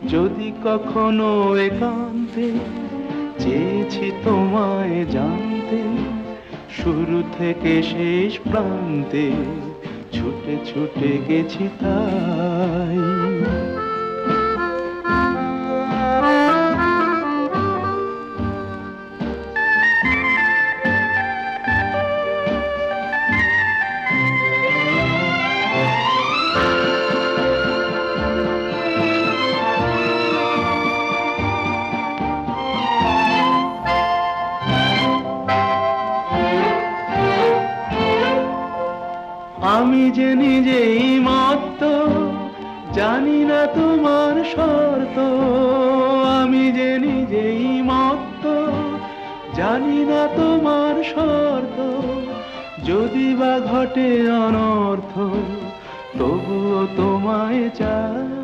যদি কখনো একান্তে চেয়েছি তোমায় জানতে, শুরু থেকে শেষ প্রান্তে ছুটে ছুটে গেছি তাই। আমি যে নিজেই মত্ত, জানি না তোমার শর্ত। আমি যে নিজেই মত্ত, জানি না তোমার শর্ত। যদি বা ঘটে অনর্থ, তবুও তোমায় চাই।